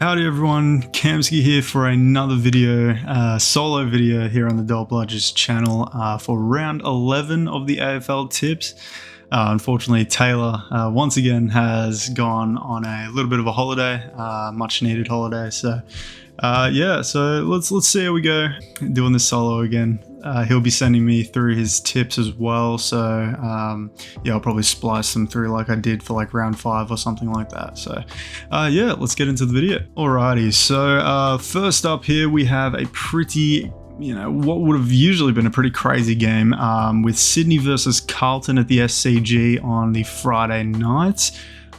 Howdy everyone, Camski here for another video, solo video here on the TheDoleBludgers channel for round 11 of the AFL tips. Unfortunately, Taylor once again has gone on a little bit of a holiday, much needed holiday. So yeah, so let's see how we go doing this solo again. He'll be sending me through his tips as well, so yeah, I'll probably splice them through like I did for like round 5 or something like that. So yeah, let's get into the video. Alrighty, so first up here we have a pretty, what would have usually been a pretty crazy game with Sydney versus Carlton at the SCG on the Friday night.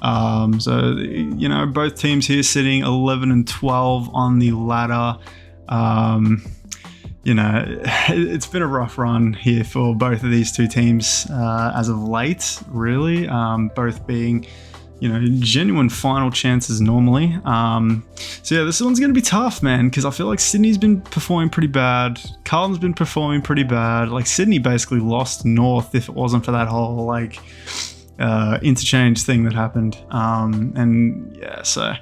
So both teams here sitting 11 and 12 on the ladder. It's been a rough run here for both of these two teams as of late, really. Both being, genuine final chances normally. So yeah, this one's going to be tough, man, because I feel like Sydney's been performing pretty bad. Carlton's been performing pretty bad. Like, Sydney basically lost North if it wasn't for that whole, interchange thing that happened. And yeah, so...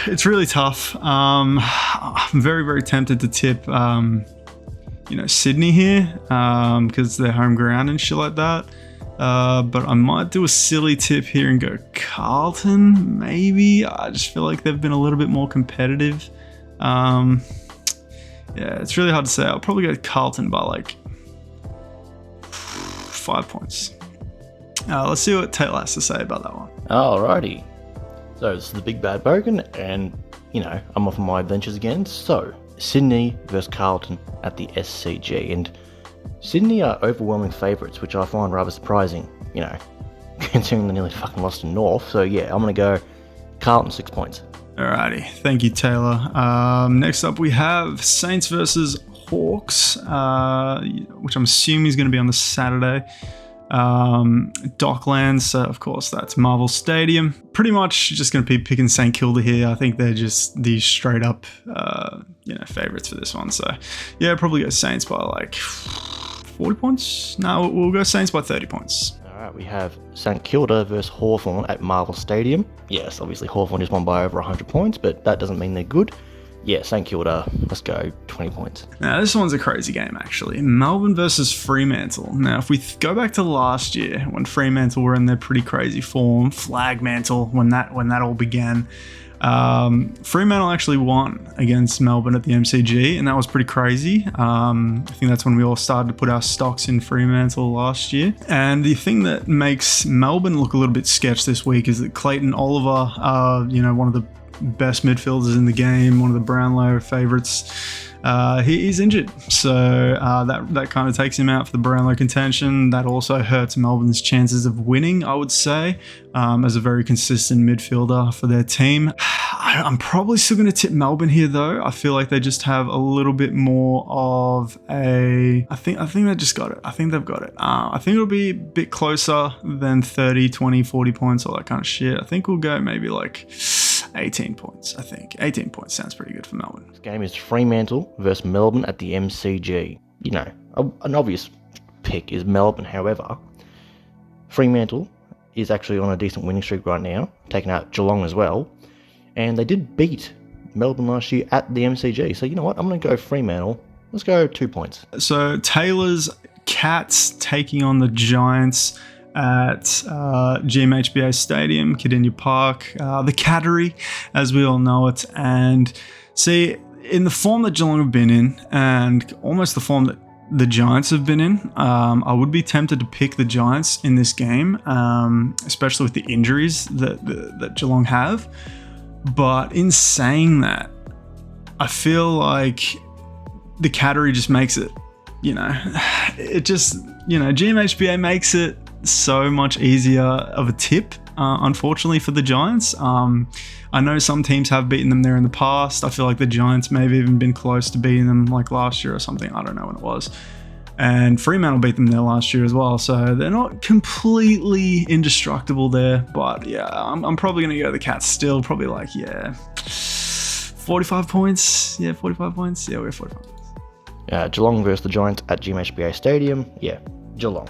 it's really tough. I'm very, very tempted to tip, Sydney here, because they're home ground and shit like that. But I might do a silly tip here and go Carlton, maybe. I just feel like they've been a little bit more competitive. Yeah, it's really hard to say. I'll probably go Carlton by 5 points. Let's see what Taylor has to say about that one. Alrighty. So this is the Big Bad Bogan, and I'm off on my adventures again. So Sydney versus Carlton at the SCG, and Sydney are overwhelming favourites, which I find rather surprising, considering they nearly fucking lost to North. So yeah, I'm gonna go Carlton 6 points. Alrighty, thank you, Taylor. Next up we have Saints versus Hawks, which I'm assuming is going to be on the Saturday. Docklands, so of course that's Marvel Stadium. Pretty much just going to be picking St Kilda here. I think they're just the straight up favorites for this one. So yeah, probably go Saints by 40 points. No, we'll go Saints by 30 points. Alright, we have St Kilda versus Hawthorn at Marvel Stadium. Yes, obviously Hawthorn just won by over 100 points, but that doesn't mean they're good. Yeah, St Kilda, let's go 20 points. Now, this one's a crazy game, actually. Melbourne versus Fremantle. Now, if we go back to last year, when Fremantle were in their pretty crazy form, Flagmantle, when that all began, Fremantle actually won against Melbourne at the MCG, and that was pretty crazy. I think that's when we all started to put our stocks in Fremantle last year. And the thing that makes Melbourne look a little bit sketch this week is that Clayton Oliver, one of the best midfielders in the game, one of the Brownlow favourites, he's injured, so that kind of takes him out for the Brownlow contention. That also hurts Melbourne's chances of winning, I would say, as a very consistent midfielder for their team. I'm probably still going to tip Melbourne here, though. I feel like they just have a little bit more of a... I think they just got it. I think they've got it. I think it'll be a bit closer than 30, 20, 40 points, all that kind of shit. I think we'll go maybe 18 points, I think. 18 points sounds pretty good for Melbourne. This game is Fremantle versus Melbourne at the MCG. An obvious pick is Melbourne. However, Fremantle is actually on a decent winning streak right now, taking out Geelong as well. And they did beat Melbourne last year at the MCG. So you know what? I'm going to go Fremantle. Let's go 2 points. So Taylor's Cats taking on the Giants at GMHBA Stadium, Cardinia Park, the Cattery, as we all know it. And see, in the form that Geelong have been in, and almost the form that the Giants have been in, I would be tempted to pick the Giants in this game, especially with the injuries that Geelong have. But in saying that, I feel like the Cattery just makes it, it just, GMHBA makes it so much easier of a tip, unfortunately, for the Giants. I know some teams have beaten them there in the past. I feel like the Giants may have even been close to beating them last year or something. I don't know when it was. And Fremantle beat them there last year as well. So they're not completely indestructible there. But yeah, I'm probably going to go the Cats still. Probably 45 points. Yeah, 45 points. Yeah, we're 45 points. Geelong versus the Giants at GMHBA Stadium. Yeah, Geelong.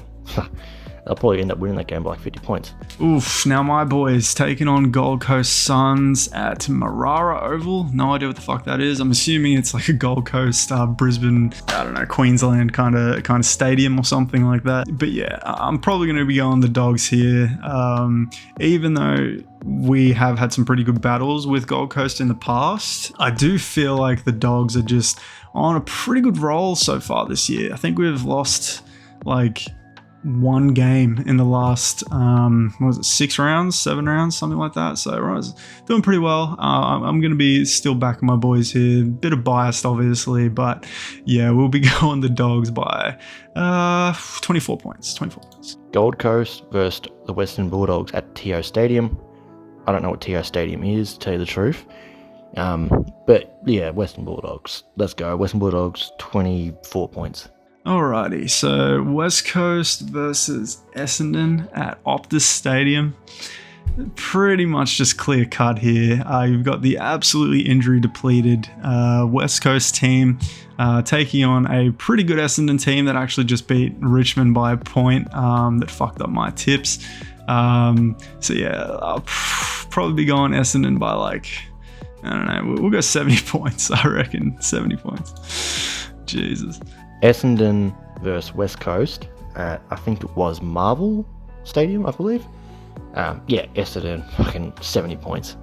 they'll probably end up winning that game by like 50 points. Oof, now my boys taking on Gold Coast Suns at Marara Oval. No idea what the fuck that is. I'm assuming it's like a Gold Coast, Brisbane, I don't know, Queensland kind of stadium or something like that. But yeah, I'm probably going to be going the Dogs here. Even though we have had some pretty good battles with Gold Coast in the past, I do feel like the Dogs are just on a pretty good roll so far this year. I think we've lost like one game in the last, 6 rounds, 7 rounds, something like that. So we're doing pretty well. I'm going to be still backing my boys here. Bit of biased, obviously, but yeah, we'll be going the Dogs by 24 points. 24 points. Gold Coast versus the Western Bulldogs at TO Stadium. I don't know what TO Stadium is, to tell you the truth. But yeah, Western Bulldogs. Let's go. Western Bulldogs, 24 points. Alrighty, so West Coast versus Essendon at Optus Stadium. Pretty much just clear cut here. You've got the absolutely injury depleted West Coast team taking on a pretty good Essendon team that actually just beat Richmond by a point that fucked up my tips. So yeah, I'll probably be going Essendon by like, I don't know, we'll go 70 points, I reckon. 70 points. Jesus. Essendon versus West Coast at, I think it was Marvel Stadium, I believe. Yeah, Essendon, fucking 70 points.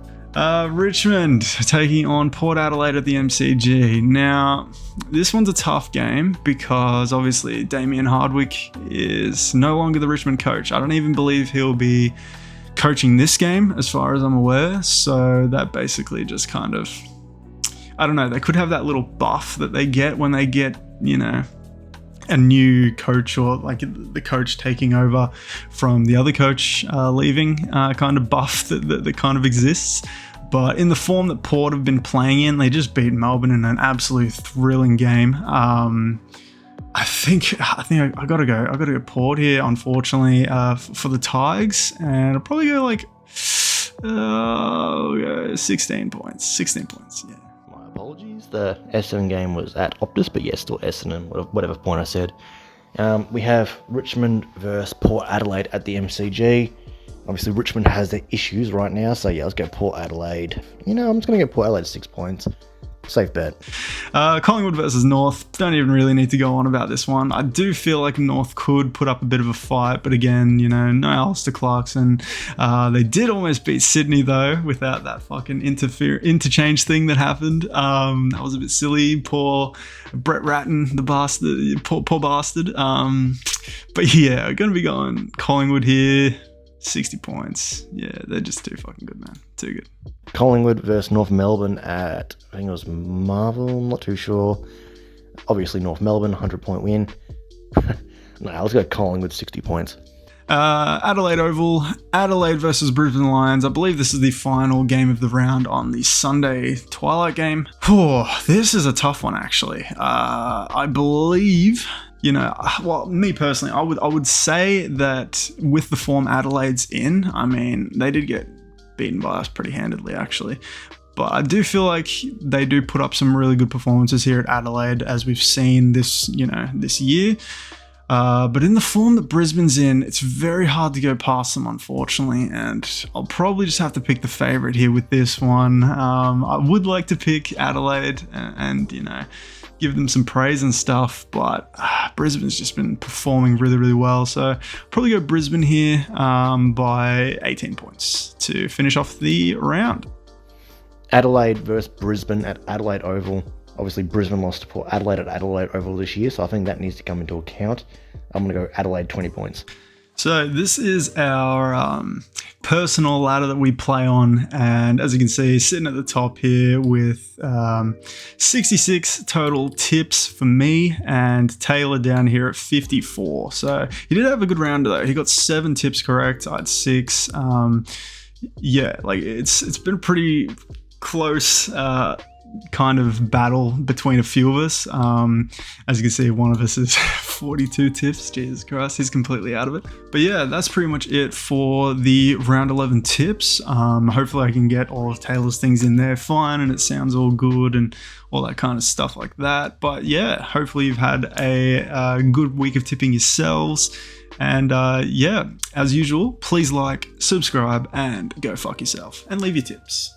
Richmond taking on Port Adelaide at the MCG. Now, this one's a tough game because obviously Damien Hardwick is no longer the Richmond coach. I don't even believe he'll be coaching this game as far as I'm aware. So that basically just kind of, I don't know, they could have that little buff that they get when they get, you know, a new coach or like the coach taking over from the other coach leaving, kind of buff that kind of exists. But in the form that Port have been playing in, they just beat Melbourne in an absolute thrilling game. I think I gotta go Port here, unfortunately, for the Tigers, and I'll probably go like 16 points. 16 points, yeah. My apologies. The Essendon game was at Optus, but yeah, still Essendon, whatever point I said. We have Richmond versus Port Adelaide at the MCG. Obviously, Richmond has their issues right now, so yeah, let's go Port Adelaide. You know, I'm just going to go Port Adelaide 6 points. Safe bet. Collingwood versus North. Don't even really need to go on about this one. I do feel like North could put up a bit of a fight, but again, you know, no Alistair Clarkson. They did almost beat Sydney though, without that fucking interchange thing that happened. That was a bit silly. Poor Brett Ratton, the bastard. Poor bastard. But yeah, I'm gonna be going Collingwood here. 60 points. Yeah, they're just too fucking good, man. Too good. Collingwood versus North Melbourne at, I think it was Marvel, I'm not too sure. Obviously North Melbourne, 100-point win. No, let's go Collingwood, 60 points. Adelaide Oval, Adelaide versus Brisbane Lions. I believe this is the final game of the round on the Sunday Twilight game. Oh, this is a tough one, actually. I believe, you know, well, me personally, I would say that with the form Adelaide's in, I mean, they did get beaten by us pretty handedly, actually. But I do feel like they do put up some really good performances here at Adelaide, as we've seen this year. But in the form that Brisbane's in, it's very hard to go past them, unfortunately, and I'll probably just have to pick the favourite here with this one. I would like to pick Adelaide and you know, give them some praise and stuff, but Brisbane's just been performing really, really well, so probably go Brisbane here by 18 points to finish off the round. Adelaide versus Brisbane at Adelaide Oval. Obviously, Brisbane lost to Port Adelaide at Adelaide Oval this year, so I think that needs to come into account. I'm going to go Adelaide 20 points. So this is our personal ladder that we play on, and as you can see, sitting at the top here with 66 total tips for me, and Taylor down here at 54. So he did have a good round though. He got 7 tips correct. I had 6. Yeah, like it's been pretty close kind of battle between a few of us. As you can see, one of us is 42 tips. Jesus Christ, he's completely out of it. But yeah, that's pretty much it for the round 11 tips. Hopefully I can get all of Taylor's things in there fine and it sounds all good and all that kind of stuff like that. But yeah, hopefully you've had a good week of tipping yourselves. And yeah, as usual, please like, subscribe, and go fuck yourself and leave your tips.